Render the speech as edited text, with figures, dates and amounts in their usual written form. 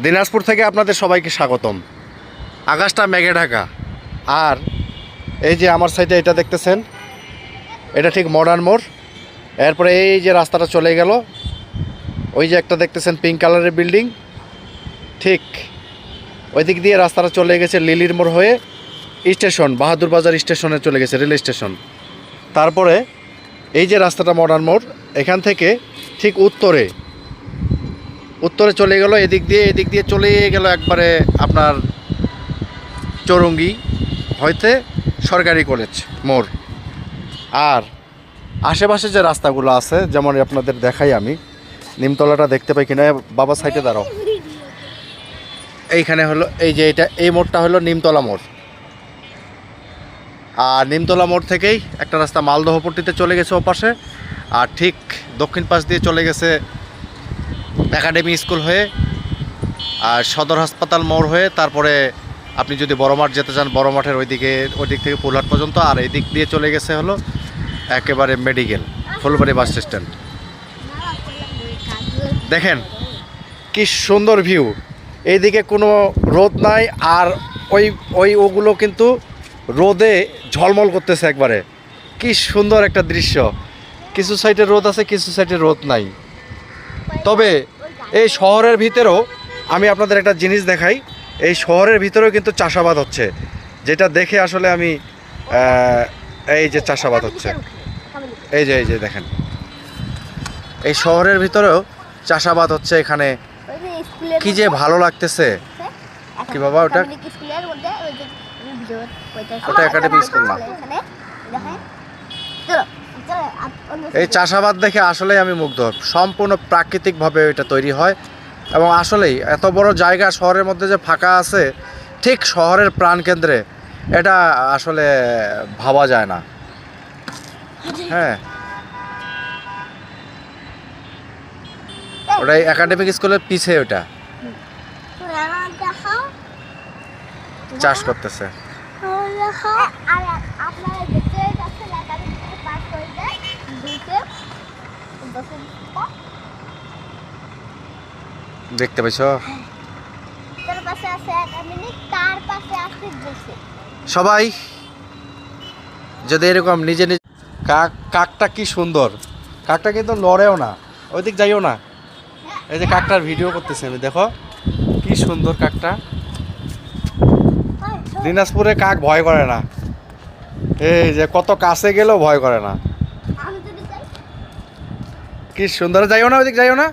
দিনাজপুর থেকে আপনাদের সবাইকে স্বাগতম। আকাশটা মেঘে ঢাকা, আর এই যে আমার সাইডে এটা দেখতেছেন, এটা ঠিক মডার্ন মোড়। এরপরে এই যে রাস্তাটা চলে গেল, ওই যে একটা দেখতেছেন পিঙ্ক কালারের বিল্ডিং, ঠিক ওই দিক দিয়ে রাস্তাটা চলে গেছে লিলির মোড় হয়ে স্টেশন, বাহাদুর বাজার স্টেশনে চলে গেছে, রেল স্টেশন। তারপরে এই যে রাস্তাটা মডার্ন মোড়, এখান থেকে ঠিক উত্তরে চলে গেল, এদিক দিয়ে চলে গেল একবারে আপনার চৌরঙ্গি হইতে সরকারি কলেজ মোড়। আর আশেপাশে যে রাস্তাগুলো আছে, যেমন আপনাদের দেখাই, আমি নিমতলাটা দেখতে পাই কিনা, বাবা সাইডে দাঁড়াও, এইখানে হলো এই যে এই মোড়টা হলো নিমতলা মোড়। আর নিমতলা মোড় থেকেই একটা রাস্তা মালদহপট্টিতে চলে গেছে ওপাশে, আর ঠিক দক্ষিণ পাশ দিয়ে চলে গেছে একাডেমি স্কুল হয়ে আর সদর হাসপাতাল মোড় হয়ে, তারপরে আপনি যদি বড় মাঠ যেতে চান বড় মাঠের ওই দিক থেকে পুলহাট পর্যন্ত, আর এই দিক দিয়ে চলে গেছে হলো একেবারে মেডিকেল ফুলবাড়ি বাস স্ট্যান্ড। দেখেন কি সুন্দর ভিউ, এইদিকে কোনো রোদ নাই, আর ওগুলো কিন্তু রোদে ঝলমল করতেছে একবারে। কি সুন্দর একটা দৃশ্য, কিছু সাইডে রোদ আছে, কিছু সাইডে রোদ নাই। তবে এই শহরের ভিতরেও আমি আপনাদের একটা জিনিস দেখাই, এই শহরের ভিতরেও কিন্তু চাষাবাদ হচ্ছে, যেটা দেখে আসলে আমি এই যে চাষাবাদ হচ্ছে, এই যে দেখেন, এই শহরের ভিতরেও চাষাবাদ হচ্ছে। এখানে কি যে ভালো লাগতেছে। কি বাবা ওটা একাডেমি স্কুল না, এই চাষাবাদ দেখে আসলে আমি মুগ্ধ। সম্পূর্ণ প্রাকৃতিকভাবে এটা তৈরি হয়, এবং আসলেই এত বড় জায়গা শহরের মধ্যে যে ফাঁকা আছে, ঠিক শহরের প্রাণকেন্দ্রে, এটা আসলে ভাবা যায় না। হ্যাঁ, ওটাই একাডেমিক স্কুলের পিছে ওটা চাষ করতেছে। দেখতে পাইছ সবাই, যদি এরকম নিজে নিজে কাকটা কি সুন্দর, কাকটা কিন্তু লড়েও না, ওইদিক যাইও না। এই যে কাকটার ভিডিও করতেছে আমি, দেখো কি সুন্দর কাকটা। দিনাজপুরে কাক ভয় করে না, এই যে কত কাছে গেলেও ভয় করে না। কি সুন্দর, যাইও না, ওইদিক যাইও না।